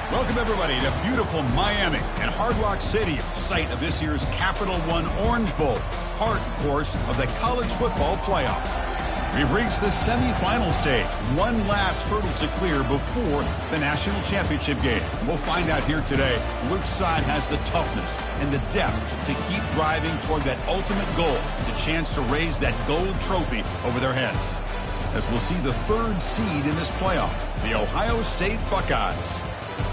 Welcome, everybody, to beautiful Miami and Hard Rock Stadium, site of this year's Capital One Orange Bowl, part, of course, of the college football playoff. We've reached the semifinal stage, one last hurdle to clear before the national championship game. We'll find out here today which side has the toughness and the depth to keep driving toward that ultimate goal, the chance to raise that gold trophy over their heads. As we'll see the third seed in this playoff, the Ohio State Buckeyes,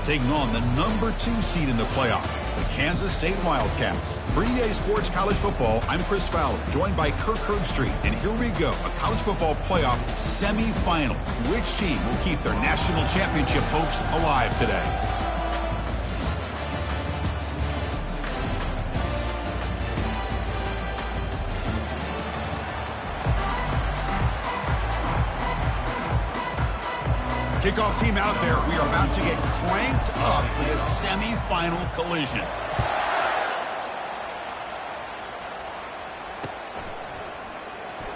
taking on the number 2 seed in the playoff, the Kansas State Wildcats. For EA Sports College Football, I'm Chris Fowler, joined by Kirk Herbstreit, and here we go, a college football playoff semifinal. Which team will keep their national championship hopes alive today? Kickoff team out there. We are about to get cranked up with a semifinal collision.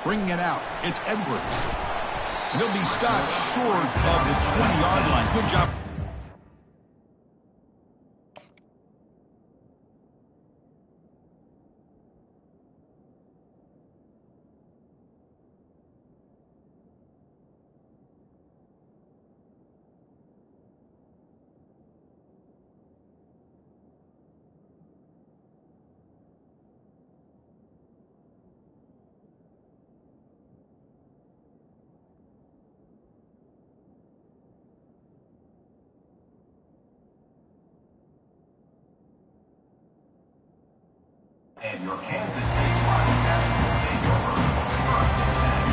Bringing it out, it's Edwards. And he'll be stopped short of the 20-yard line. Good job. And your Kansas State Wildcats will take over 1st and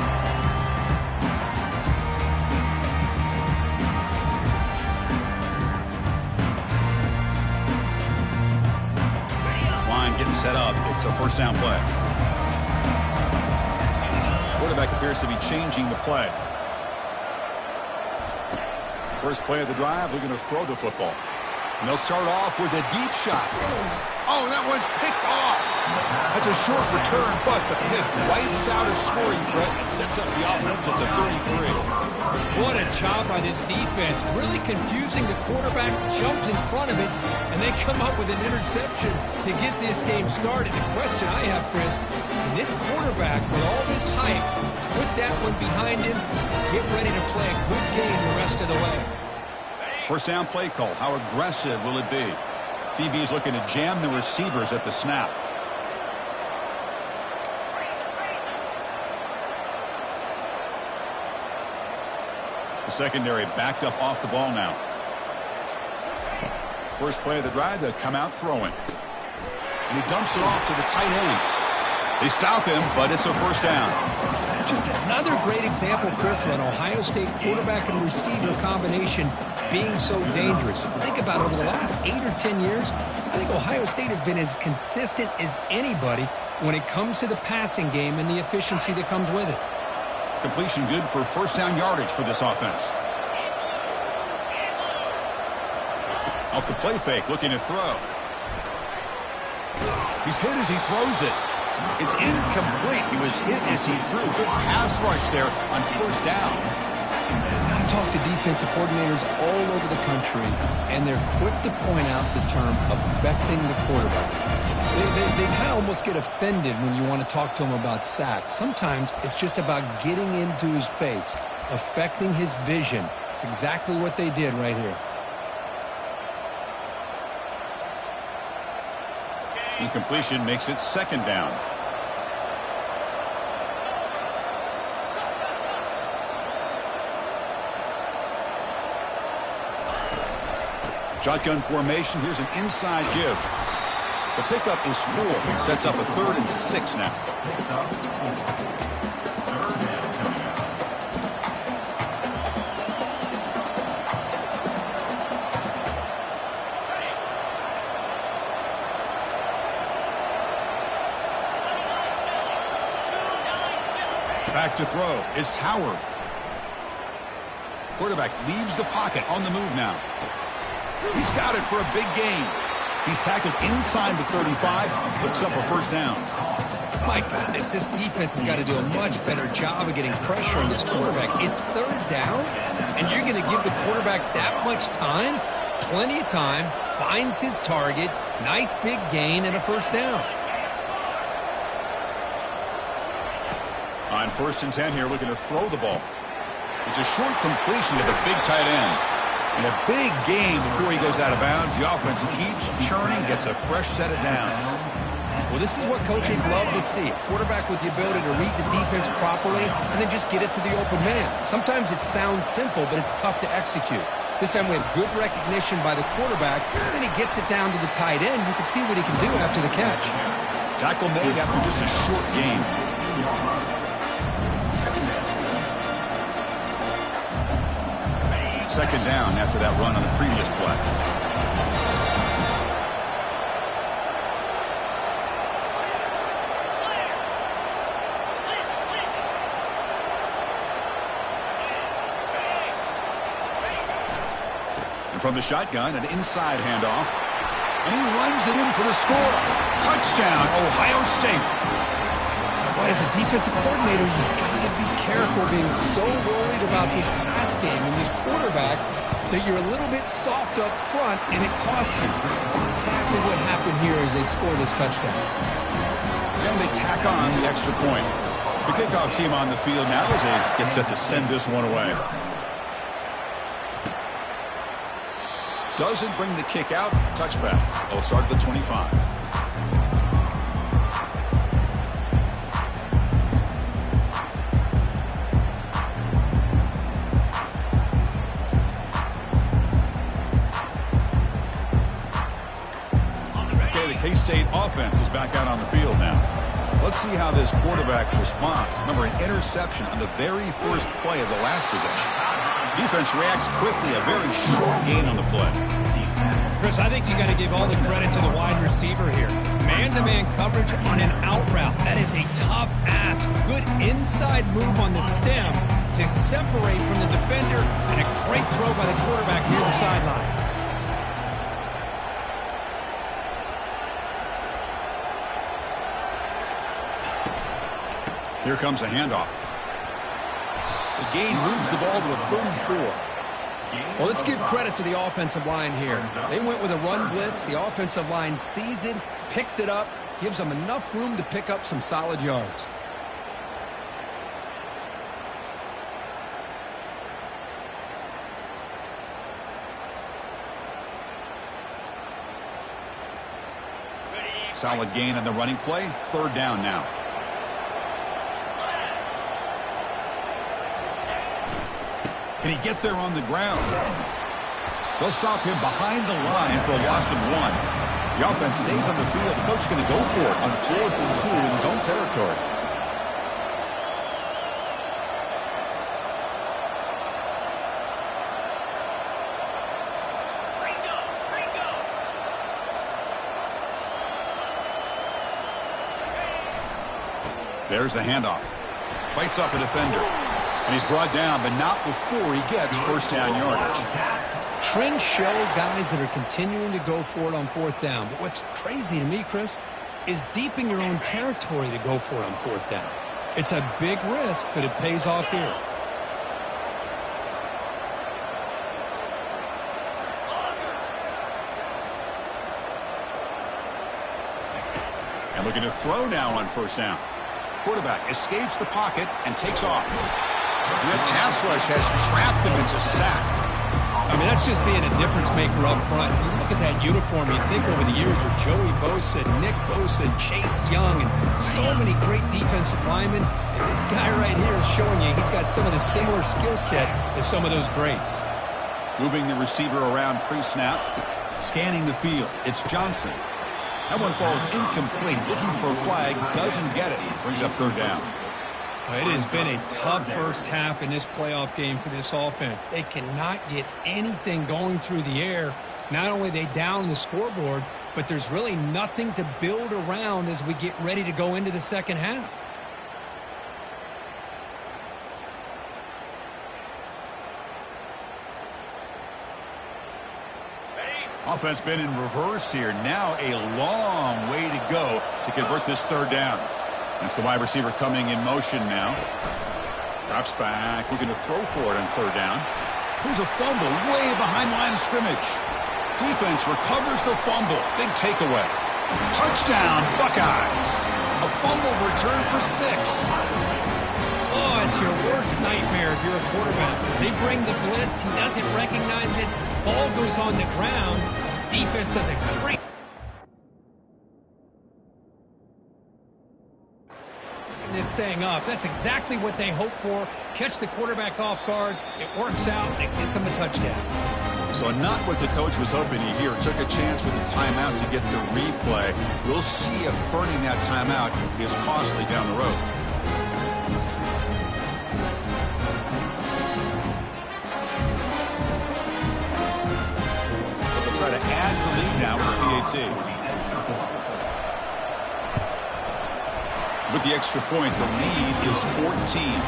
10. This line getting set up. It's a first down play. Quarterback appears to be changing the play. First play of the drive, they're going to throw the football. And they'll start off with a deep shot. Oh, that one's picked off. That's a short return, but the pick wipes out a scoring threat and sets up the offense at the 33. What a job by this defense. Really confusing. The quarterback jumped in front of it, and they come up with an interception to get this game started. The question I have, Chris, can this quarterback, with all this hype, put that one behind him, get ready to play a good game the rest of the way? First down play call. How aggressive will it be? DB is looking to jam the receivers at the snap. The secondary backed up off the ball now. First play of the drive, they'll come out throwing. And he dumps it off to the tight end. They stop him, but it's a first down. Just another great example, Chris, of an Ohio State quarterback and receiver combination being so dangerous. Think about it, over the last 8 or 10 years, I think Ohio State has been as consistent as anybody when it comes to the passing game and the efficiency that comes with it. Completion good for first down yardage for this offense. Off the play fake, looking to throw. He's hit as he throws it. It's incomplete. He was hit as he threw. Good pass rush there on first down. I talk to defensive coordinators all over the country, and they're quick to point out the term affecting the quarterback. They kind of almost get offended when you want to talk to them about sacks. Sometimes it's just about getting into his face, affecting his vision. It's exactly what they did right here. Incompletion makes it second down. Shotgun formation. Here's an inside give. The pickup is 4. Sets up a 3rd and 6 now. Back to throw. It's Howard. Quarterback leaves the pocket, on the move now. He's got it for a big gain. He's tackled inside the 35 and picks up a first down. My goodness, this defense has got to do a much better job of getting pressure on this quarterback. It's 3rd down, and you're going to give the quarterback that much time? Plenty of time, finds his target, nice big gain and a first down. On 1st and 10 here, looking to throw the ball. It's a short completion to the big tight end. And a big gain before he goes out of bounds. The offense keeps churning, gets a fresh set of downs. Well, this is what coaches love to see. A quarterback with the ability to read the defense properly and then just get it to the open man. Sometimes it sounds simple, but it's tough to execute. This time we have good recognition by the quarterback. Then he gets it down to the tight end. You can see what he can do after the catch. Tackle made after just a short gain. Second down after that run on the previous play. And from the shotgun, an inside handoff. And he runs it in for the score. Touchdown, Ohio State. But as a defensive coordinator, you've got to be careful being so worried about this pass game and this quarterback that you're a little bit soft up front and it costs you. It's exactly what happened here as they score this touchdown. And they tack on the extra point. The kickoff team on the field now as they get set to send this one away. Doesn't bring the kick out. Touchback. They'll start at the 25. Okay, the K-State offense is back out on the field now. Let's see how this quarterback responds. Remember, an interception on the very first play of the last possession. Defense reacts quickly, a very short gain on the play. Chris, I think you got to give all the credit to the wide receiver here. Man-to-man coverage on an out route. That is a tough ask. Good inside move on the stem to separate from the defender, and a great throw by the quarterback near the sideline. Here comes a handoff. The gain moves the ball to the 34. Well, let's give credit to the offensive line here. They went with a run blitz. The offensive line sees it, picks it up, gives them enough room to pick up some solid yards. Solid gain on the running play. Third down now. Can he get there on the ground? They'll stop him behind the line for a loss of 1. The offense stays on the field. The coach is going to go for it on 4th and 2 in his own territory. There's the handoff. Fights off a defender. And he's brought down, but not before he gets first down yardage. Trends show guys that are continuing to go for it on 4th down. But what's crazy to me, Chris, is deep in your own territory to go for it on 4th down. It's a big risk, but it pays off here. And looking to throw now on first down. Quarterback escapes the pocket and takes off. The pass rush has trapped him into sack. I mean, that's just being a difference maker up front. You look at that uniform, you think over the years with Joey Bosa, Nick Bosa, Chase Young, and so many great defensive linemen. And this guy right here is showing you he's got some of the similar skill set as some of those greats. Moving the receiver around pre-snap. Scanning the field. It's Johnson. That one falls incomplete. Looking for a flag. Doesn't get it. Brings up third down. It has been a tough first half in this playoff game for this offense. They cannot get anything going through the air. Not only are they down the scoreboard, but there's really nothing to build around as we get ready to go into the second half. Offense been in reverse here. Now a long way to go to convert this third down. That's the wide receiver coming in motion now. Drops back, looking to throw for it on third down. Here's a fumble way behind the line of scrimmage. Defense recovers the fumble. Big takeaway. Touchdown, Buckeyes. A fumble return for 6. Oh, it's your worst nightmare if you're a quarterback. They bring the blitz. He doesn't recognize it. Ball goes on the ground. Defense does a great this thing up. That's exactly what they hope for. Catch the quarterback off guard. It works out. It gets them a touchdown. So not what the coach was hoping to hear. Took a chance with the timeout to get the replay. We'll see if burning that timeout is costly down the road. But they'll try to add the lead now with the PAT. With the extra point, the lead is 14.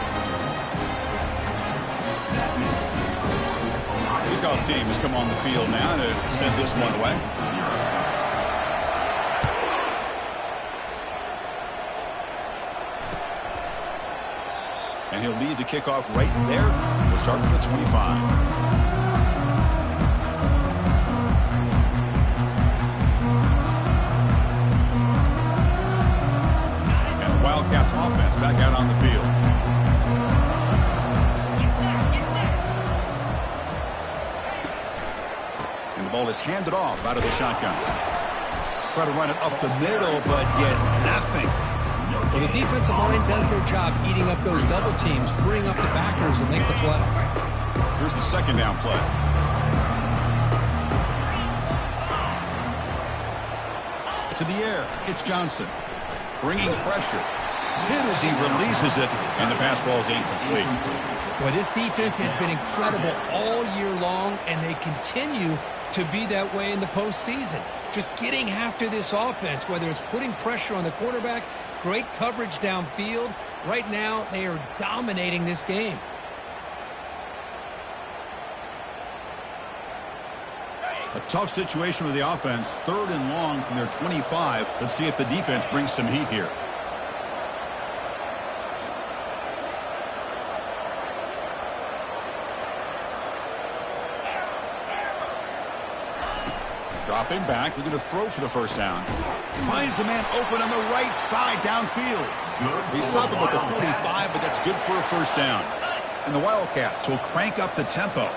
Kickoff team has come on the field now to send this one away. And he'll lead the kickoff right there. We'll start with the 25. Wildcats offense back out on the field. And the ball is handed off out of the shotgun. Try to run it up the middle, but get nothing. Well, the defensive line does their job eating up those double teams, freeing up the backers to make the play. Here's the second down play. To the air, it's Johnson. Bringing pressure. Hit as he releases it, and the pass ball is incomplete. Well, this defense has been incredible all year long, and they continue to be that way in the postseason. Just getting after this offense, whether it's putting pressure on the quarterback, great coverage downfield. Right now, they are dominating this game. A tough situation with the offense. 3rd and long from their 25. Let's see if the defense brings some heat here. Dropping back, looking to throw for the first down. Finds a man open on the right side downfield. They stop him at the 45, but that's good for a first down. And the Wildcats will crank up the tempo.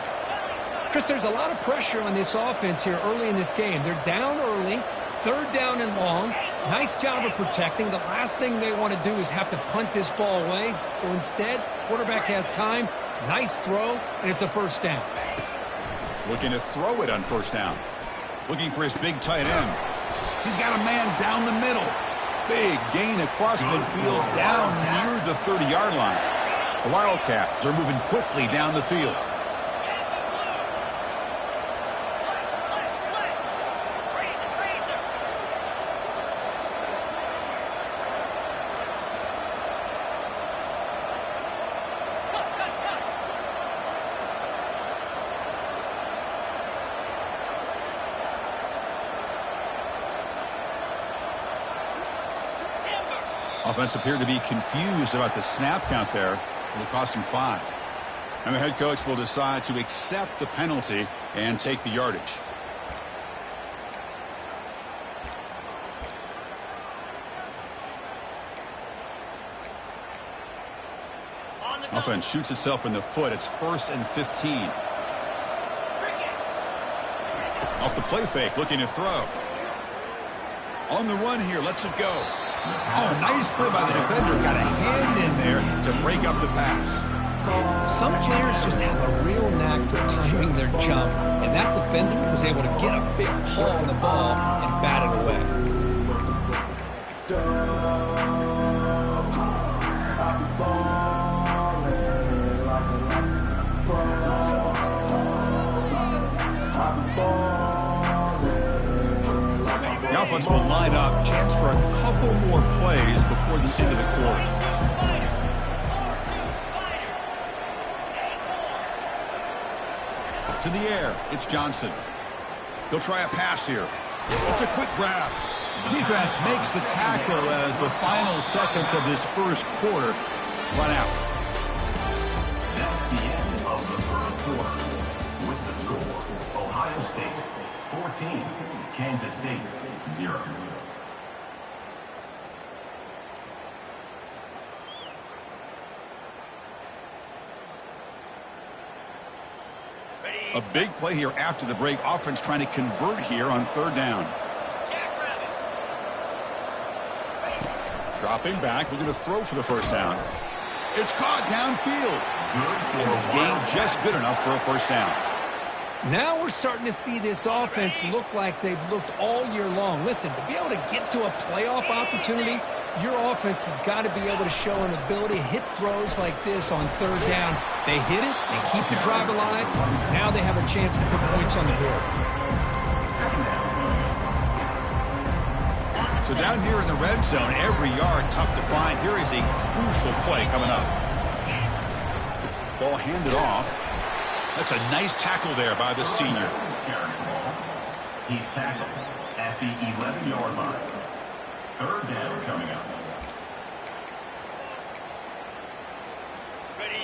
Chris, there's a lot of pressure on this offense here early in this game. They're down early, 3rd down and long. Nice job of protecting. The last thing they want to do is have to punt this ball away. So instead, quarterback has time, nice throw, and it's a first down. Looking to throw it on first down. Looking for his big tight end. He's got a man down the middle. Big gain across midfield down near the 30-yard line. The Wildcats are moving quickly down the field. Offense appeared to be confused about the snap count there. It will cost him 5. And the head coach will decide to accept the penalty and take the yardage. Offense shoots itself in the foot. It's 1st and 15. Off the play fake, looking to throw. On the run here, lets it go. Oh, nice play by the defender. Got a hand in there to break up the pass. Some players just have a real knack for timing their jump, and that defender was able to get a big paw on the ball and bat it away. The offense will line up. Chance for a couple more plays before the end of the quarter. To the air, it's Johnson. He'll try a pass here. It's a quick grab. Defense makes the tackle as the final seconds of this first quarter run out. That's the end of the first quarter. With the score, Ohio State 40. 14, Kansas State 0. A big play here after the break. Offense trying to convert here on third down. Dropping back, looking to throw for the first down. It's caught downfield. And the gain just good enough for a first down. Now we're starting to see this offense look like they've looked all year long. Listen, to be able to get to a playoff opportunity, your offense has got to be able to show an ability to hit throws like this on third down. They hit it, they keep the drive alive. Now they have a chance to put points on the board. So down here in the red zone, every yard tough to find. Here is a crucial play coming up. Ball handed off. That's a nice tackle there by the senior. He's tackled at the 11-yard line. Third down coming up.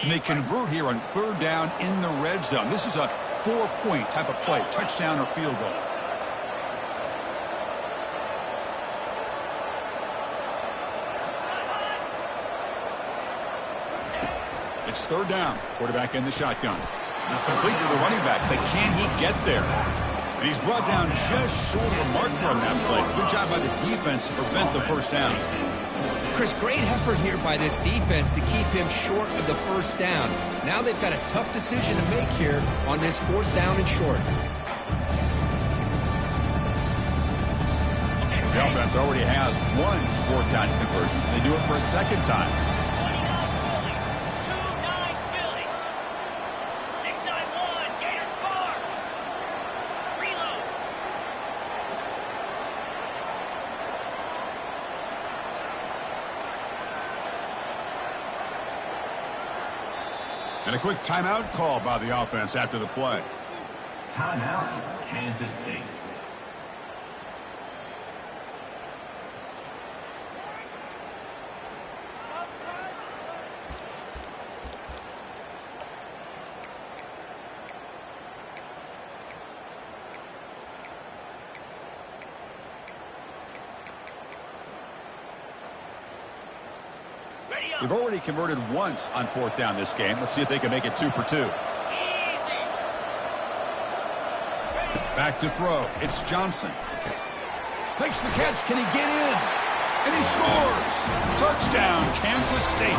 And they convert here on third down in the red zone. This is a 4-point type of play, touchdown or field goal. It's third down. Quarterback in the shotgun. Complete to the running back, but can he get there? And he's brought down just short of the marker on that play. Good job by the defense to prevent the first down. Chris, great effort here by this defense to keep him short of the first down. Now they've got a tough decision to make here on this fourth down and short. The offense already has one fourth down conversion. They do it for a second time. And a quick timeout call by the offense after the play. Timeout, Kansas State. We've already converted once on fourth down this game. Let's see if they can make it 2 for 2. Back to throw. It's Johnson. Makes the catch. Can he get in? And he scores. Touchdown, Kansas State.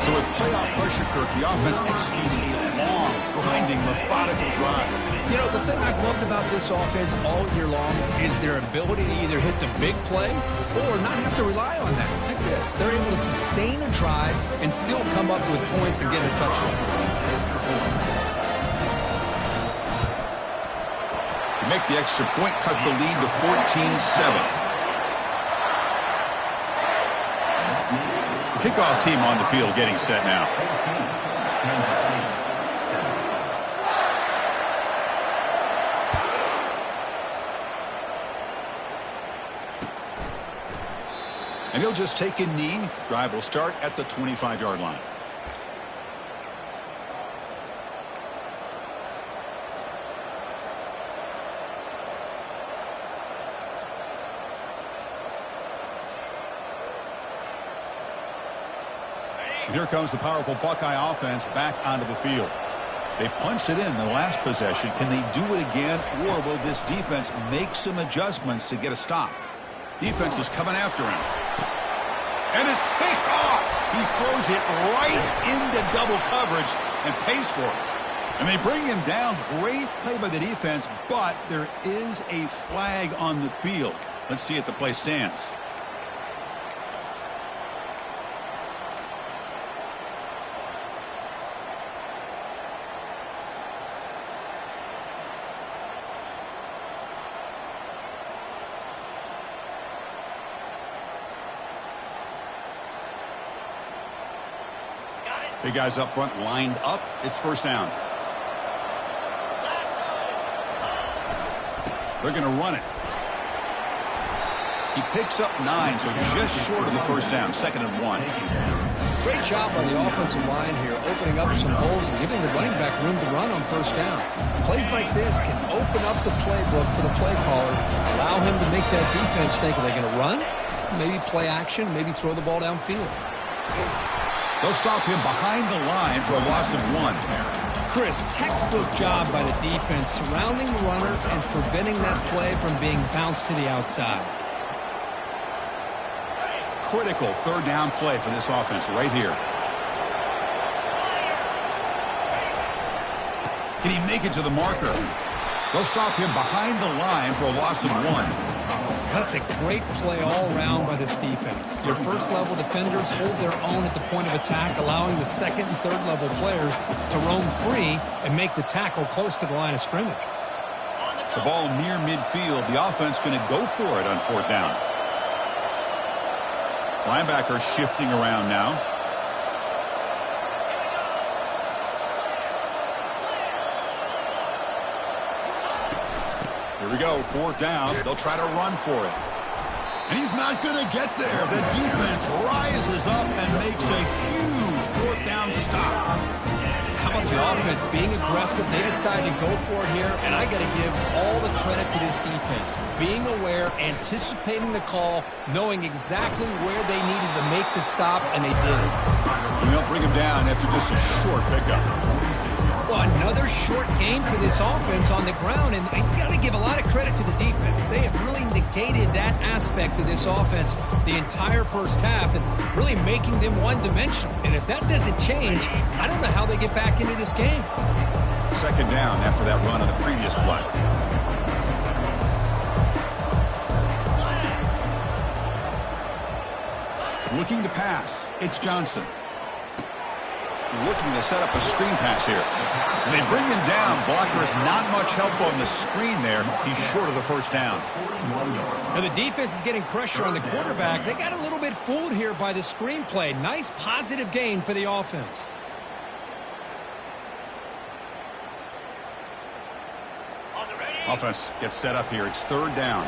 So with playoff pressure, Kirk, the offense executes a long, grinding, methodical drive. You know, the thing I've loved about this offense all year long is their ability to either hit the big play or not have to rely on that. Like this. They're able to sustain a drive and still come up with points and get a touchdown. Make the extra point, cut the lead to 14-7. Kickoff team on the field getting set now. And he'll just take a knee. Drive will start at the 25-yard line. Here comes the powerful Buckeye offense back onto the field. They punched it in the last possession. Can they do it again, or will this defense make some adjustments to get a stop? Defense is coming after him. And it's picked off. He throws it right into double coverage and pays for it. And they bring him down. Great play by the defense, but there is a flag on the field. Let's see if the play stands. Big guys up front lined up. It's first down. They're going to run it. He picks up 9, so just short of the first down. 2nd and 1. Great job by the offensive line here, opening up some holes and giving the running back room to run on first down. Plays like this can open up the playbook for the play caller, allow him to make that defense think, are they going to run? Maybe play action, maybe throw the ball downfield. They'll stop him behind the line for a loss of 1. Chris, textbook job by the defense surrounding the runner and preventing that play from being bounced to the outside. Critical third down play for this offense right here. Can he make it to the marker? They'll stop him behind the line for a loss of 1. That's a great play all around by this defense. Your first-level defenders hold their own at the point of attack, allowing the second and third-level players to roam free and make the tackle close to the line of scrimmage. The ball near midfield. The offense going to go for it on fourth down. Linebacker shifting around now. Here we go, fourth down. They'll try to run for it. And he's not going to get there. The defense rises up and makes a huge fourth down stop. How about the offense being aggressive? They decide to go for it here, and I got to give all the credit to this defense. Being aware, anticipating the call, knowing exactly where they needed to make the stop, and they did it. They'll bring him down after just a short pickup. Well, another short gain for this offense on the ground, and you got to give a lot of credit to the defense. They have really negated that aspect of this offense the entire first half and really making them one-dimensional. And if that doesn't change, I don't know how they get back into this game. Second down after that run on the previous play. Looking to pass. It's Johnson. Looking to set up a screen pass here. And they bring him down. Blocker has not much help on the screen there. He's short of the first down. Now the defense is getting pressure on the quarterback. They got a little bit fooled here by the screenplay. Nice positive gain for the offense. Offense gets set up here. It's third down.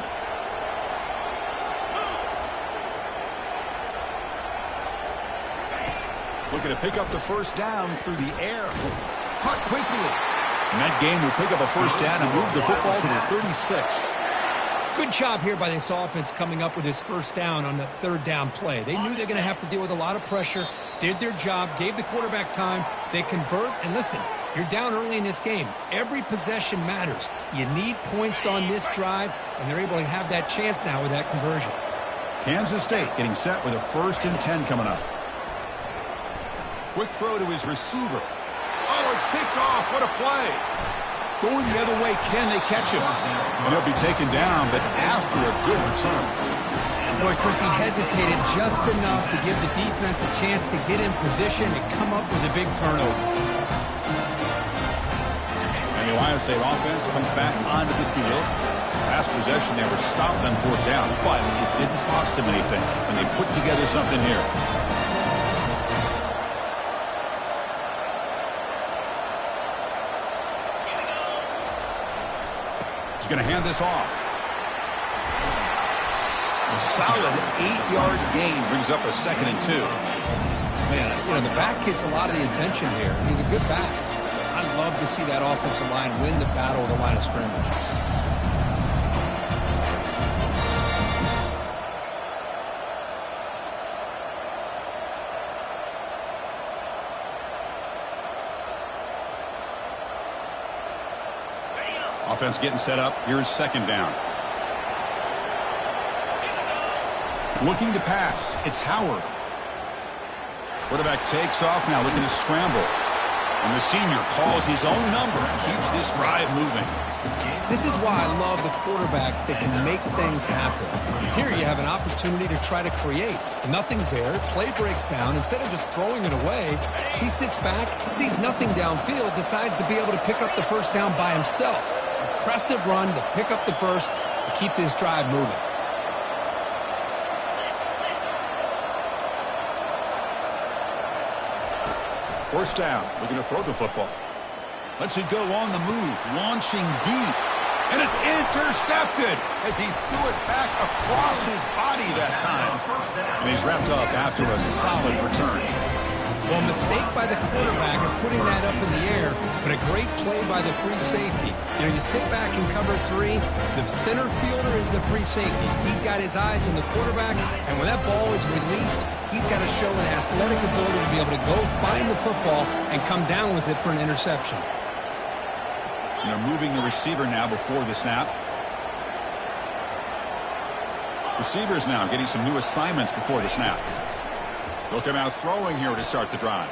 Looking to pick up the first down through the air. Caught quickly. And that game will pick up a first down and move the football to the 36. Good job here by this offense coming up with his first down on the third down play. They knew they're going to have to deal with a lot of pressure, did their job, gave the quarterback time. They convert, and listen, you're down early in this game. Every possession matters. You need points on this drive, and they're able to have that chance now with that conversion. Kansas State getting set with a 1st and 10 coming up. Quick throw to his receiver. Oh, it's picked off. What a play. Going the other way, can they catch him? And he'll be taken down, but after a good return. Boy, Chris, he hesitated just enough to give the defense a chance to get in position and come up with a big turnover. And the Ohio State offense comes back onto the field. Last possession, they were stopped on fourth down, but it didn't cost him anything when they put together something here. He's going to hand this off. A solid 8-yard gain brings up a 2nd and 2. Man, you know, the back gets a lot of the attention here. He's a good back. I'd love to see that offensive line win the battle of the line of scrimmage. Offense getting set up. Here's second down. Looking to pass. It's Howard. Quarterback takes off now, looking to scramble. And the senior calls his own number and keeps this drive moving. This is why I love the quarterbacks that can make things happen. Here you have an opportunity to try to create. Nothing's there. Play breaks down. Instead of just throwing it away, he sits back, sees nothing downfield, decides to be able to pick up the first down by himself. Impressive run to pick up the first and keep this drive moving. First down, looking to throw the football. Lets it go on the move, launching deep. And it's intercepted as he threw it back across his body that time. And he's wrapped up after a solid return. Well, a mistake by the quarterback of putting that up in the air, but a great play by the free safety. You know, you sit back and cover 3. The center fielder is the free safety. He's got his eyes on the quarterback, and when that ball is released, he's got to show an athletic ability to be able to go find the football and come down with it for an interception. And they're moving the receiver now before the snap. Receivers now getting some new assignments before the snap. They'll come out throwing here to start the drive.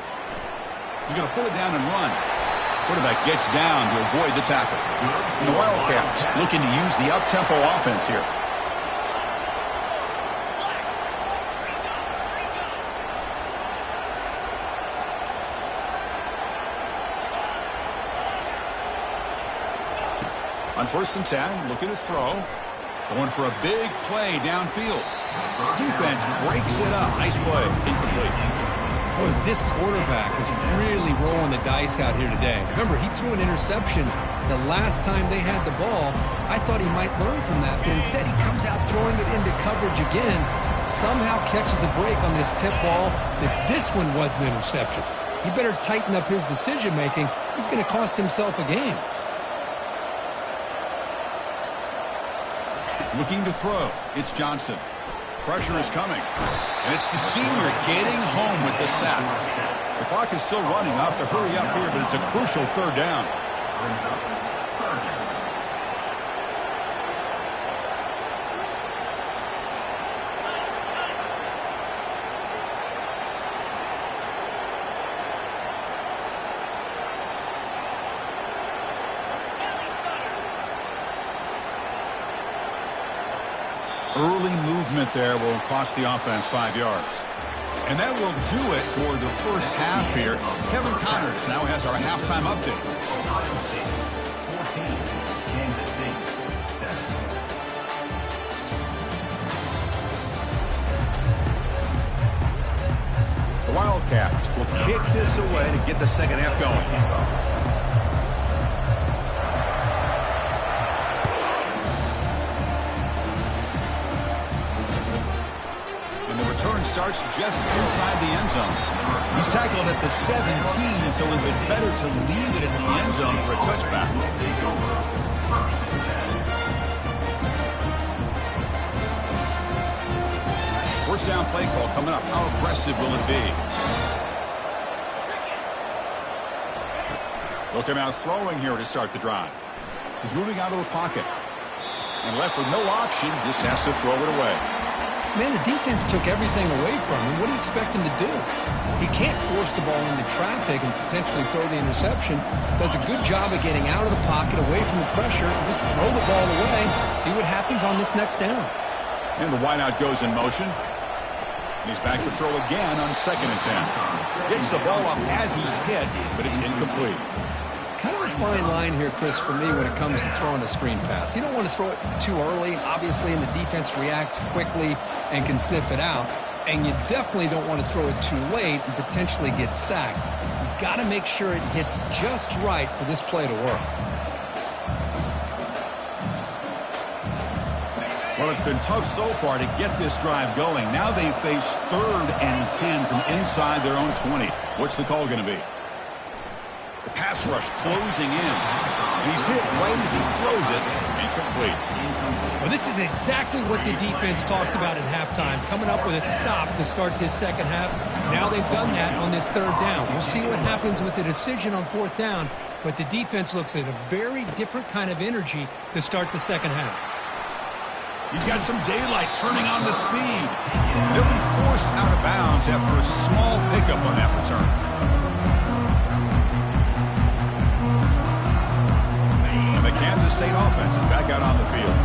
He's going to pull it down and run. Quarterback gets down to avoid the tackle. And the Wildcats looking to use the up-tempo offense here. On 1st and 10, looking to throw. Going for a big play downfield. Defense breaks it up. Nice play. Incomplete. Boy, this quarterback is really rolling the dice out here today. Remember, he threw an interception the last time they had the ball. I thought he might learn from that, but instead he comes out throwing it into coverage again. Somehow catches a break on this tip ball that this one was an interception. He better tighten up his decision-making. He's going to cost himself a game. Looking to throw. It's Johnson. Pressure is coming. And it's the senior getting home with the sack. The clock is still running. I'll have to hurry up here, but it's a crucial 3rd down. Early movement there will cost the offense 5 yards. And that will do it for the first half here. Kevin Connors now has our halftime update. 14, Kansas City, 7. The Wildcats will kick this away to get the second half going. Return starts just inside the end zone. He's tackled at the 17, so a little bit better to leave it in the end zone for a touchback. First down play call coming up. How aggressive will it be? They'll come out throwing here to start the drive. He's moving out of the pocket. And left with no option, just has to throw it away. Man, the defense took everything away from him. What do you expect him to do? He can't force the ball into traffic and potentially throw the interception. Does a good job of getting out of the pocket, away from the pressure, and just throw the ball away. See what happens on this next down. And the wideout goes in motion. And he's back to throw again on 2nd and 10. Gets the ball up as he's hit, but it's incomplete. Kind of a fine line here, Chris, for me when it comes to throwing a screen pass. You don't want to throw it too early, obviously, and the defense reacts quickly and can sniff it out. And you definitely don't want to throw it too late and potentially get sacked. You've got to make sure it hits just right for this play to work. Well, it's been tough so far to get this drive going. Now they face 3rd and 10 from inside their own 20. What's the call going to be? The pass rush closing in. And he's hit right as he throws it. Incomplete. Well, this is exactly what the defense talked about at halftime, coming up with a stop to start this second half. Now they've done that on this 3rd down. We'll see what happens with the decision on 4th down, but the defense looks at a very different kind of energy to start the second half. He's got some daylight turning on the speed. And he'll be forced out of bounds after a small pickup on that return. And the Kansas State offense is back out on the field.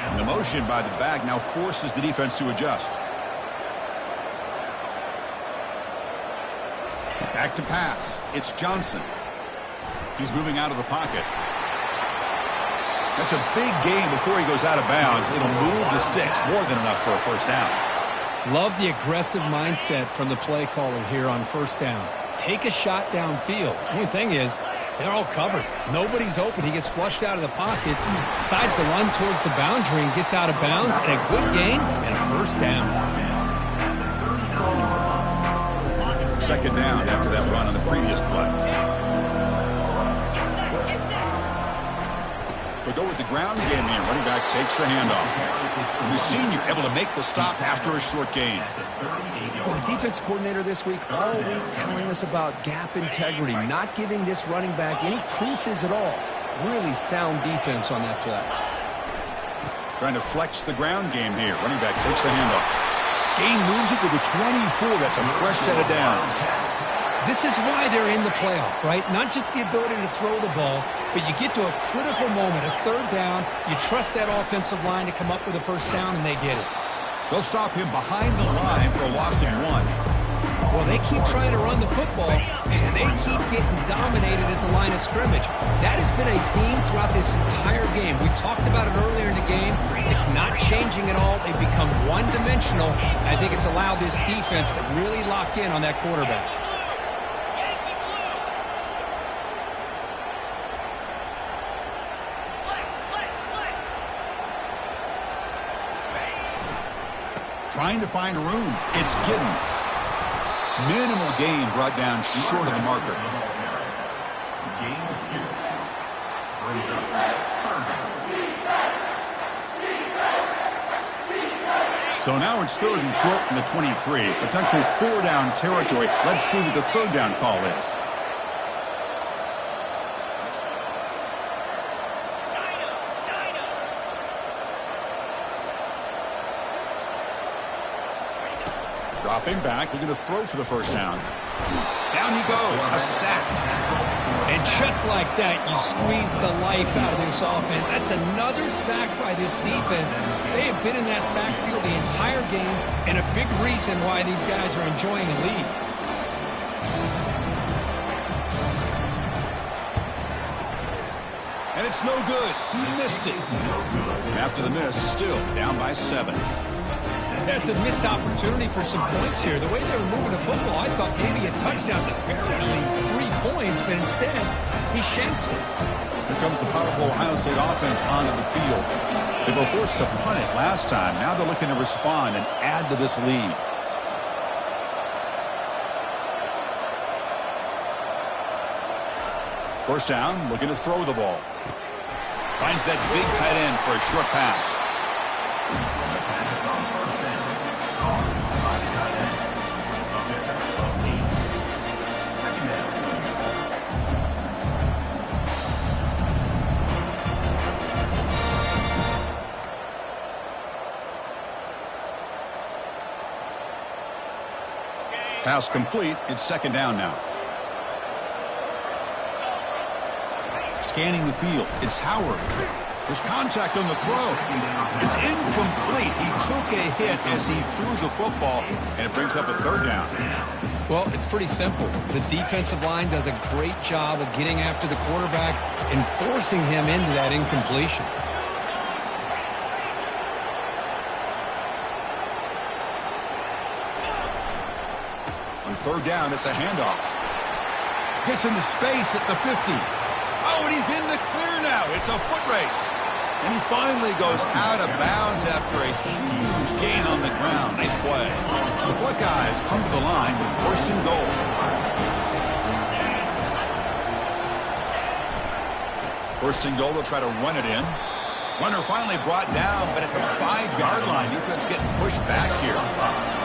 And the motion by the back now forces the defense to adjust. Back to pass. It's Johnson. He's moving out of the pocket. That's a big gain before he goes out of bounds. It'll move the sticks, more than enough for a first down. Love the aggressive mindset from the play caller here on 1st down. Take a shot downfield. The only thing is, they're all covered. Nobody's open. He gets flushed out of the pocket, decides to run towards the boundary and gets out of bounds, and a good gain and a first down. second down after that run on the previous play. We'll go with the ground game here. Running back takes the handoff. The senior able to make the stop after a short gain. Well, the defense coordinator this week all week telling us about gap integrity, not giving this running back any creases at all. Really sound defense on that play. Trying to flex the ground game here. Running back takes the handoff. Gain moves it to the 24. That's a fresh set of downs. This is why they're in the playoff, right? Not just the ability to throw the ball, but you get to a critical moment, a third down, you trust that offensive line to come up with a first down, and they get it. They'll stop him behind the line for a loss of 1. Well, they keep trying to run the football, and they keep getting dominated at the line of scrimmage. That has been a theme throughout this entire game. We've talked about it earlier in the game. It's not changing at all. They've become one-dimensional. I think it's allowed this defense to really lock in on that quarterback. Trying to find room. It's Giddens. Minimal gain brought down short of the marker. Gain of 2. Brings up third down. So now it's third and short from the 23. Potential 4-down territory. Let's see what the third down call is. Dropping back, looking to throw for the first down. Down he goes, a sack. And just like that, you squeeze the life out of this offense. That's another sack by this defense. They have been in that backfield the entire game, and a big reason why these guys are enjoying the lead. And it's no good. He missed it. After the miss, still down by 7. That's a missed opportunity for some points here. The way they were moving the football, I thought maybe a touchdown, at the very least 3 points, but instead, he shanks it. Here comes the powerful Ohio State offense onto the field. They were forced to punt it last time. Now they're looking to respond and add to this lead. First down, looking to throw the ball. Finds that big tight end for a short pass. Pass complete. It's second down now. Scanning the field. It's Howard. There's contact on the throw. It's incomplete. He took a hit as he threw the football, and it brings up a third down. Well, it's pretty simple. The defensive line does a great job of getting after the quarterback and forcing him into that incompletion. On third down, it's a handoff. Gets into space at the 50. Oh, and he's in the clear now. It's a foot race. And he finally goes out of bounds after a huge gain on the ground. Nice play. The Buckeyes come to the line with first and goal. First and goal, they'll try to run it in. Runner finally brought down, but at the 5-yard line, defense getting pushed back here.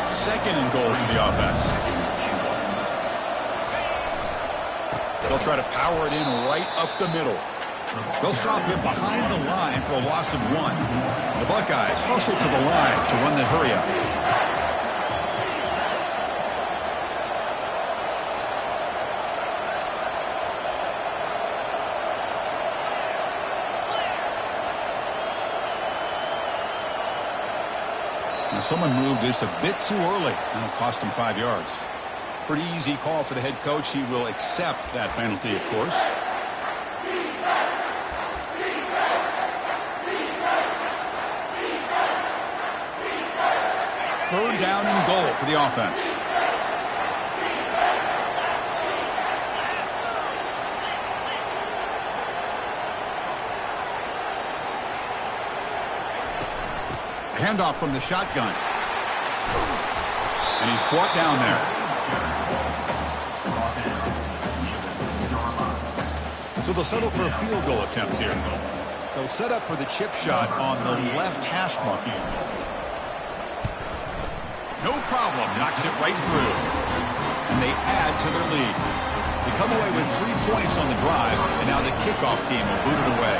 Second and goal for the offense. They'll try to power it in right up the middle. They'll stop him behind the line for a loss of 1. The Buckeyes hustle to the line to run the hurry up. Now someone moved just a bit too early, and it cost him 5 yards. Pretty easy call for the head coach. He will accept that penalty, of course. Third down and goal for the offense. Handoff from the shotgun. And he's brought down there. So they'll settle for a field goal attempt here. They'll set up for the chip shot on the left hash mark. No problem. Knocks it right through. And they add to their lead. They come away with 3 points on the drive, and now the kickoff team will boot it away.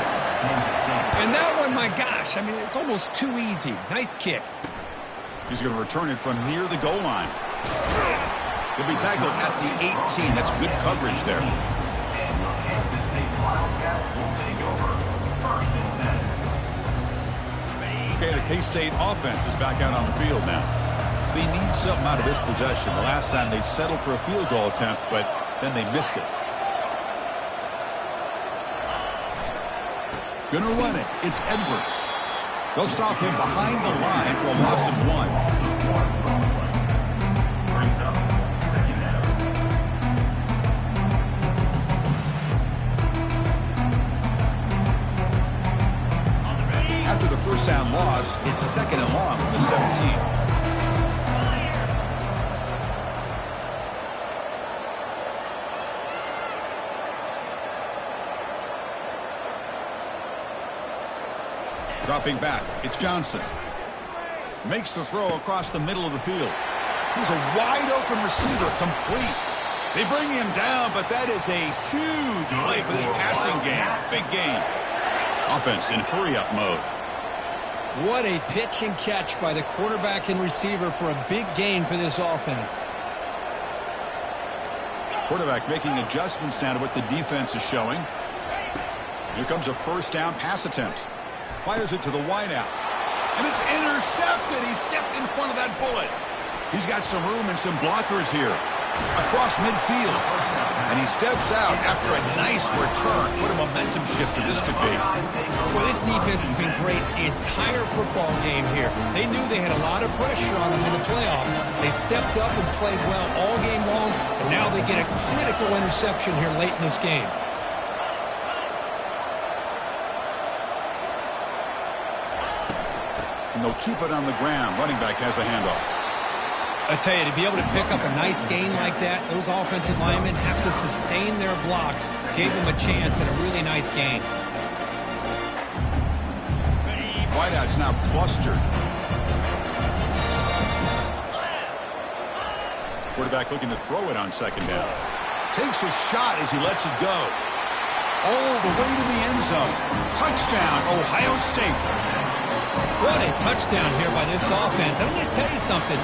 And that one, my gosh, I mean, it's almost too easy. Nice kick. He's going to return it from near the goal line. He'll be tackled at the 18. That's good coverage there. Okay, the K-State offense is back out on the field now. They need something out of this possession. The last time they settled for a field goal attempt, but then they missed it. Gonna run it. It's Edwards. They'll stop him behind the line for a loss of 1. After the first down loss, it's 2nd and long from the 17. Dropping back, it's Johnson. Makes the throw across the middle of the field. He's a wide-open receiver, complete. They bring him down, but that is a huge play for this passing game. Big game. Offense in hurry-up mode. What a pitch and catch by the quarterback and receiver for a big gain for this offense. Quarterback making adjustments down to what the defense is showing. Here comes a first down pass attempt. Fires it to the wideout. And it's intercepted. He stepped in front of that bullet. He's got some room and some blockers here. Across midfield. And he steps out after a nice return. What a momentum shifter this could be. Well, this defense has been great the entire football game here. They knew they had a lot of pressure on them in the playoff. They stepped up and played well all game long, and now they get a critical interception here late in this game. And they'll keep it on the ground. Running back has the handoff. I tell you, to be able to pick up a nice gain like that, those offensive linemen have to sustain their blocks. Gave them a chance and a really nice gain. Wideout's now clustered. Quarterback looking to throw it on 2nd down. Takes a shot as he lets it go. All the way to the end zone. Touchdown, Ohio State. What a touchdown here by this offense. I'm going to tell you something.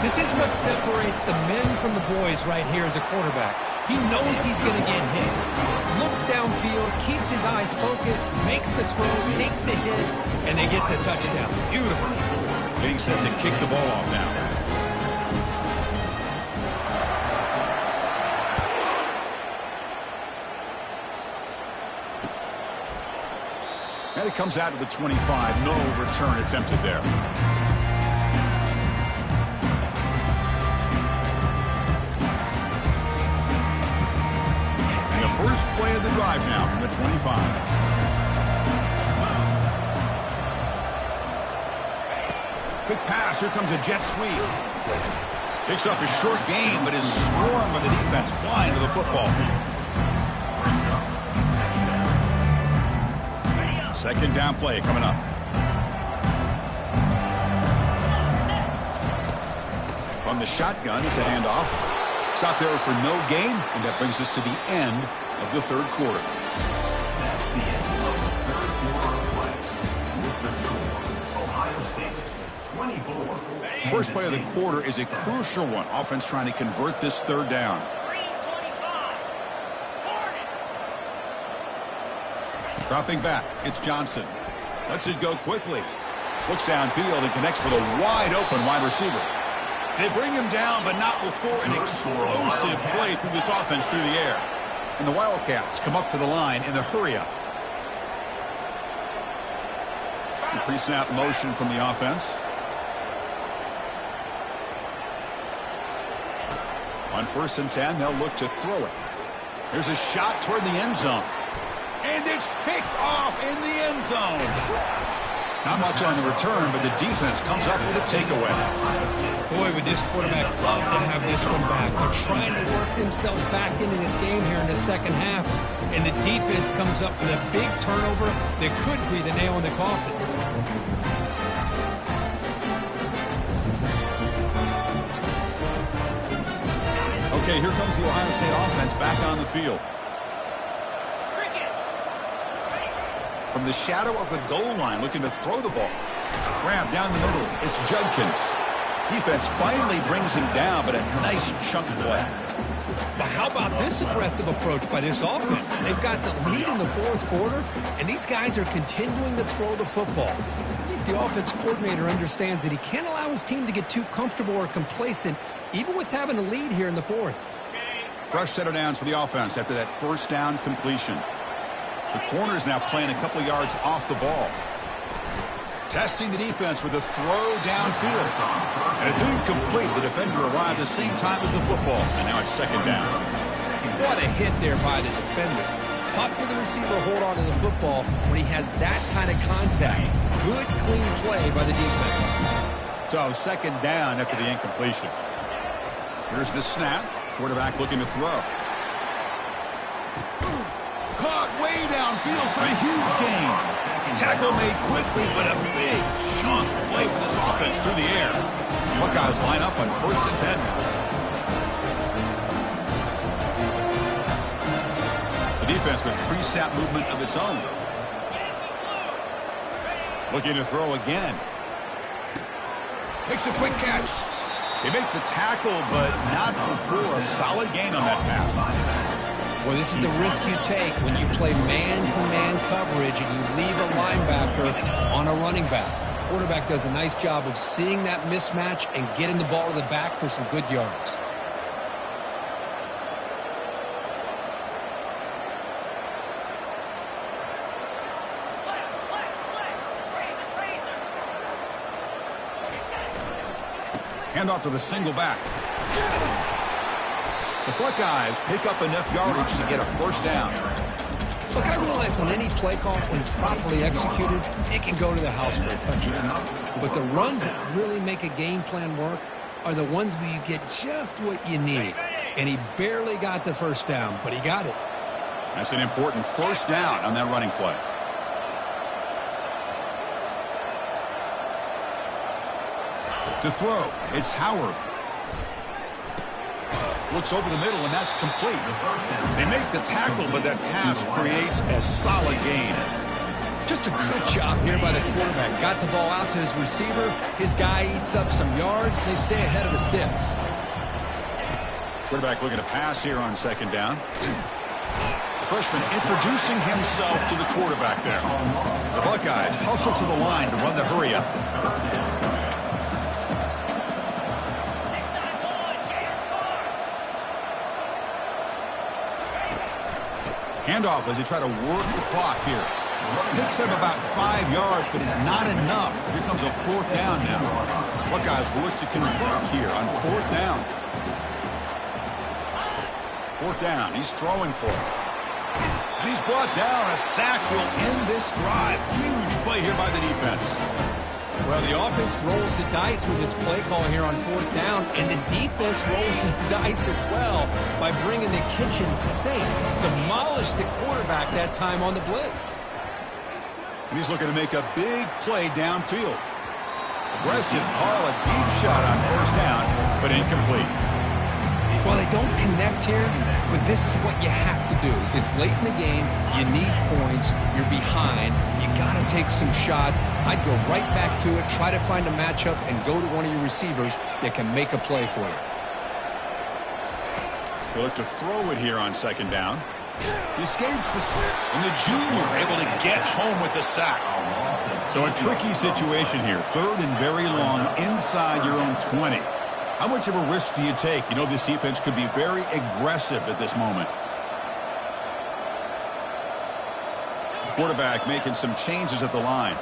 This is what separates the men from the boys right here as a quarterback. He knows he's going to get hit. Looks downfield, keeps his eyes focused, makes the throw, takes the hit, and they get the touchdown. Beautiful. Getting set to kick the ball off now. And it comes out to the 25. No return attempted there. And the first play of the drive now from the 25. Quick pass. Here comes a jet sweep. Picks up a short gain, but his swarm of the defense flying to the football. 2nd down play coming up. From the shotgun, it's a handoff. Stop there for no gain, and that brings us to the end of the 3rd quarter. That's the end of the 3rd quarter of play. With the score, Ohio State 24. First play of the quarter is a crucial one. Offense trying to convert this 3rd down. Dropping back, it's Johnson. Lets it go quickly. Looks downfield and connects with a wide-open wide receiver. They bring him down, but not before an explosive play through this offense through the air. And the Wildcats come up to the line in the hurry-up. Pre-snap motion from the offense. On 1st and 10, they'll look to throw it. There's a shot toward the end zone. And it's picked off in the end zone. Not much on the return, but the defense comes up with a takeaway. Boy, would this quarterback love to have this one back. They're trying to work themselves back into this game here in the second half, and the defense comes up with a big turnover that could be the nail in the coffin. Okay, here comes the Ohio State offense back on the field. From the shadow of the goal line, looking to throw the ball. Grab down the middle. It's Judkins. Defense finally brings him down, but a nice chunk play. But how about this aggressive approach by this offense? They've got the lead in the fourth quarter, and these guys are continuing to throw the football. I think the offense coordinator understands that he can't allow his team to get too comfortable or complacent, even with having a lead here in the fourth. Fresh set of downs for the offense after that first down completion. The corner's now playing a couple yards off the ball. Testing the defense with a throw downfield. And it's incomplete. The defender arrived the same time as the football. And now it's second down. What a hit there by the defender. Tough for the receiver to hold on to the football when he has that kind of contact. Good, clean play by the defense. So second down after the incompletion. Here's the snap. Quarterback looking to throw. Caught way downfield for a huge gain. Tackle made quickly, but a big chunk play for this offense through the air. Buckeyes line up on 1st and 10 now. The defense with pre-snap movement of its own. Looking to throw again. Makes a quick catch. They make the tackle, but not before a solid gain on that pass. Well, this is the risk you take when you play man-to-man coverage and you leave a linebacker on a running back. Quarterback does a nice job of seeing that mismatch and getting the ball to the back for some good yards. Handoff to the single back. The Buckeyes pick up enough yardage to get a first down. Look, I realize on any play call, when it's properly executed, it can go to the house for a touchdown. But the runs that really make a game plan work are the ones where you get just what you need. And he barely got the first down, but he got it. That's an important first down on that running play. To throw, it's Howard. Looks over the middle, and that's complete. They make the tackle, but that pass creates a solid gain. Just a good job here by the quarterback. Got the ball out to his receiver. His guy eats up some yards. They stay ahead of the sticks. Quarterback looking to pass here on second down. The freshman introducing himself to the quarterback there. The Buckeyes hustle to the line to run the hurry-up. Handoff as they try to work the clock here. Picks up about 5 yards, but it's not enough. Here comes a fourth down now. Buckeyes will look to convert here on fourth down. Fourth down. He's throwing for it. And he's brought down. A sack will end this drive. Huge play here by the defense. Well, the offense rolls the dice with its play call here on fourth down, and the defense rolls the dice as well by bringing the kitchen sink. Demolished the quarterback that time on the blitz. And he's looking to make a big play downfield. Aggressive call, a deep shot on first down, but incomplete. Well, they don't connect here, but this is what you have to do. It's late in the game. You need points. You're behind. You got to take some shots. I'd go right back to it, try to find a matchup, and go to one of your receivers that can make a play for you. They look to throw it here on second down. He escapes the sack, and the junior able to get home with the sack. So a tricky situation here. Third and very long inside your own 20. How much of a risk do you take? You know this defense could be very aggressive at this moment. Quarterback making some changes at the line.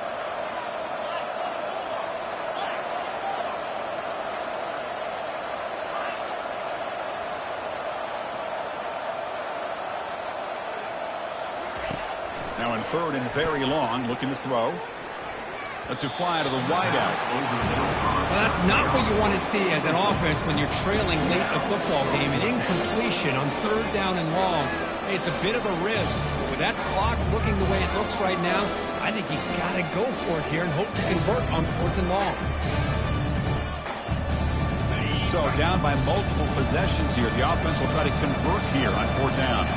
Now in third and very long, looking to throw. Let's it fly to the wideout. Well, that's not what you want to see as an offense when you're trailing late in a football game. An incompletion on 3rd down and long. Hey, it's a bit of a risk. But with that clock looking the way it looks right now, I think you got to go for it here and hope to convert on 4th and long. So down by multiple possessions here. The offense will try to convert here on 4th down.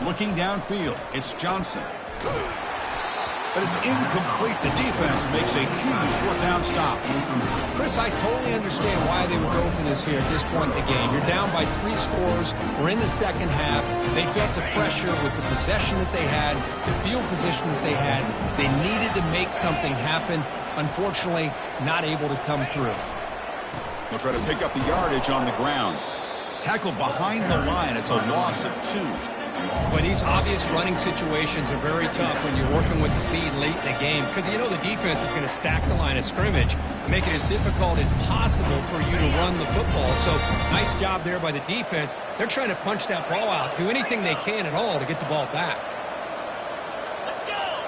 Looking downfield, it's Johnson. But it's incomplete. The defense makes a huge 4th down stop. Chris, I totally understand why they would go for this here at this point in the game. You're down by 3 scores. We're in the second half. They felt the pressure with the possession that they had, the field position that they had. They needed to make something happen. Unfortunately, not able to come through. They'll try to pick up the yardage on the ground. Tackled behind the line. It's a loss of 2. But these obvious running situations are very tough when you're working with the lead late in the game because you know the defense is going to stack the line of scrimmage, make it as difficult as possible for you to run the football. So nice job there by the defense. They're trying to punch that ball out, do anything they can at all to get the ball back.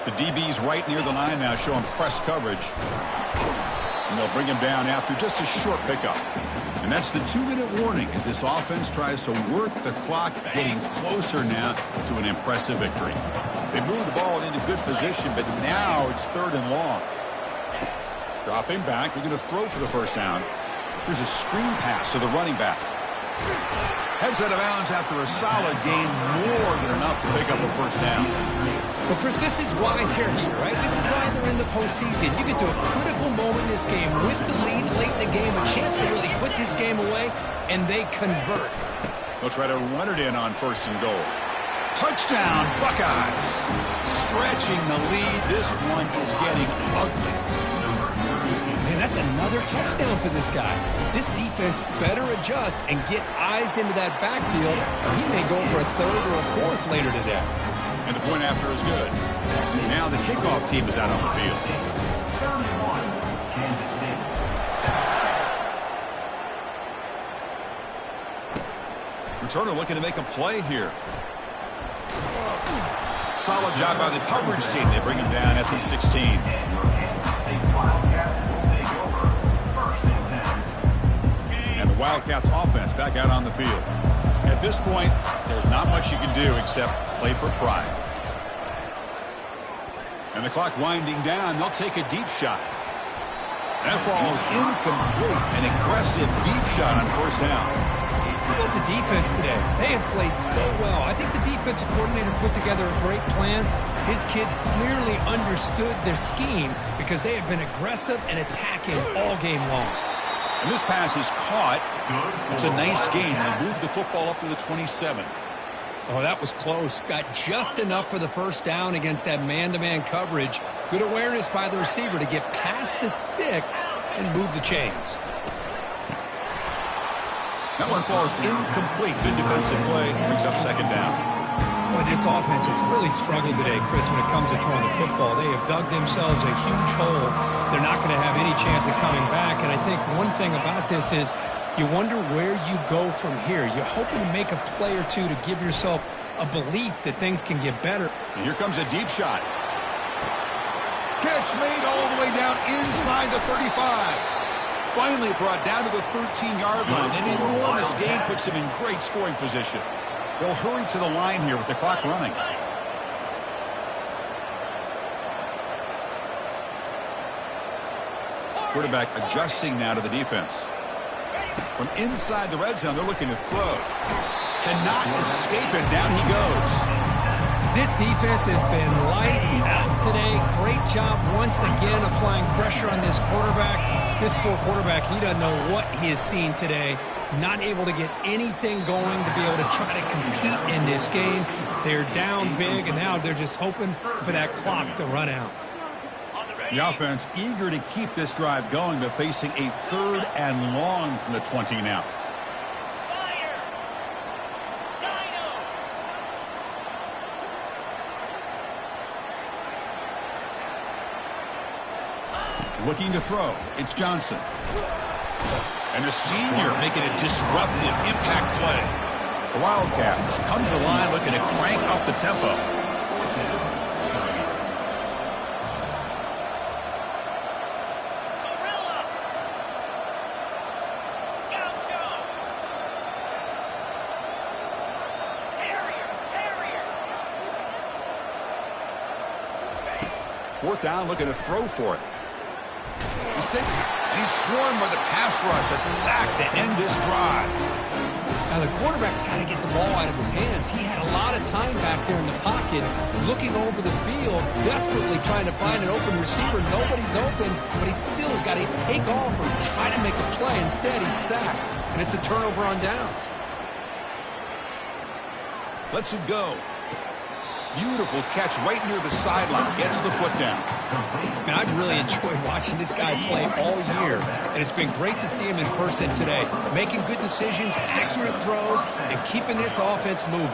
The DB's right near the line now showing press coverage. And they'll bring him down after just a short pickup. And that's the 2-minute warning as this offense tries to work the clock, getting closer now to an impressive victory. They move the ball into good position, but now it's 3rd and long. Dropping back, they're going to throw for the 1st down. Here's a screen pass to the running back. Heads out of bounds after a solid gain, more than enough to pick up a 1st down. Well, Chris, this is why they're here, right? This is why they're in the postseason. You get to a critical moment in this game with the lead late in the game, a chance to really put this game away, and they convert. They'll try to run it in on 1st and goal. Touchdown, Buckeyes. Stretching the lead. This one is getting ugly. Man, that's another touchdown for this guy. This defense better adjust and get eyes into that backfield, or he may go for a 3rd or a 4th later today. And the point after is good. Now the kickoff team is out on the field. Returner looking to make a play here. Solid job by the coverage team. They bring him down at the 16. And the Wildcats offense back out on the field. At this point, there's not much you can do except play for pride. And the clock winding down, they'll take a deep shot. That ball is incomplete. An aggressive deep shot on 1st down. How about the defense today? They have played so well. I think the defensive coordinator put together a great plan. His kids clearly understood their scheme because they have been aggressive and attacking all game long. And this pass is caught. It's a nice gain. They move the football up to the 27. Oh, that was close. Got just enough for the 1st down against that man-to-man coverage. Good awareness by the receiver to get past the sticks and move the chains. That one falls incomplete. Good defensive play. Brings up 2nd down. Boy, this offense has really struggled today, Chris, when it comes to throwing the football. They have dug themselves a huge hole. They're not going to have any chance of coming back. And I think one thing about this is you wonder where you go from here. You're hoping to make a play or two to give yourself a belief that things can get better. And here comes a deep shot. Catch made all the way down inside the 35. Finally brought down to the 13-yard line. An enormous gain puts him in great scoring position. They'll hurry to the line here with the clock running. Quarterback adjusting now to the defense. From inside the red zone, they're looking to throw. Cannot escape it. Down he goes. This defense has been lights out today. Great job once again applying pressure on this quarterback. This poor quarterback, he doesn't know what he has seen today. Not able to get anything going to be able to try to compete in this game. They're down big, and now they're just hoping for that clock to run out. The offense eager to keep this drive going, but facing a 3rd and long from the 20 now. Looking to throw. It's Johnson. And a senior making a disruptive impact play. The Wildcats come to the line looking to crank up the tempo. Fourth down, looking to throw for it. He's taking it, and he's swarmed by the pass rush. A sack to end this drive. Now, the quarterback's got to get the ball out of his hands. He had a lot of time back there in the pocket, looking over the field, desperately trying to find an open receiver. Nobody's open, but he still has got to take off or try to make a play. Instead, he's sacked, and it's a turnover on downs. Lets it go. Beautiful catch right near the sideline. Gets the foot down. Man, I've really enjoyed watching this guy play all year, and it's been great to see him in person today, making good decisions, accurate throws, and keeping this offense moving.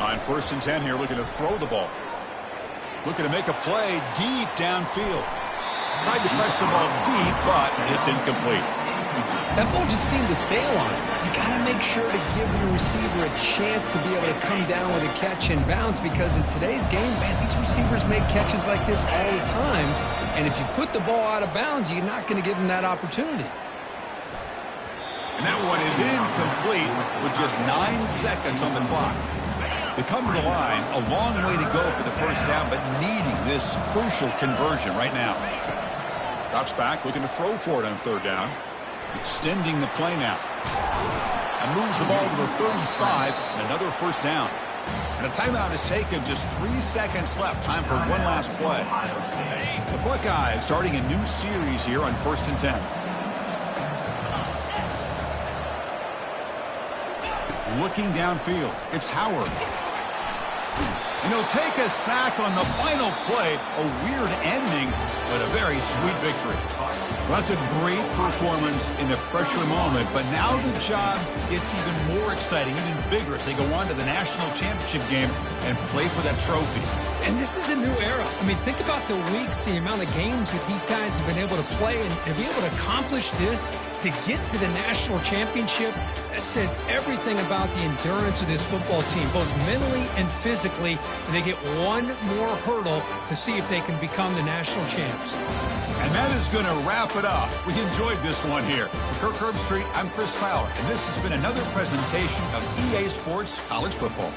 On 1st and 10 here, looking to throw the ball. Looking to make a play deep downfield. Tried to press the ball deep, but it's incomplete. That ball just seemed to sail on it. You got to make sure to give your receiver a chance to be able to come down with a catch and bounce, because in today's game, man, these receivers make catches like this all the time. And if you put the ball out of bounds, you're not going to give them that opportunity. And that one is incomplete with just 9 seconds on the clock. They come to the line, a long way to go for the first down, but needing this crucial conversion right now. Drops back, looking to throw for it on 3rd down. Extending the play now. And moves the ball to the 35, and another first down. And a timeout is taken, just 3 seconds left. Time for one last play. The Buckeyes starting a new series here on 1st and 10. Looking downfield, it's Howard. And he'll take a sack on the final play. A weird ending, but a very sweet victory. Well, that's a great performance in a pressure moment, but now the job gets even more exciting, even bigger as they go on to the national championship game and play for that trophy. And this is a new era. I mean, think about the weeks, the amount of games that these guys have been able to play, and to be able to accomplish this, to get to the national championship, that says everything about the endurance of this football team, both mentally and physically. And they get one more hurdle to see if they can become the national champs. And that is going to wrap it up. We enjoyed this one here. For Kirk Herbstreit, I'm Chris Fowler, and this has been another presentation of EA Sports College Football.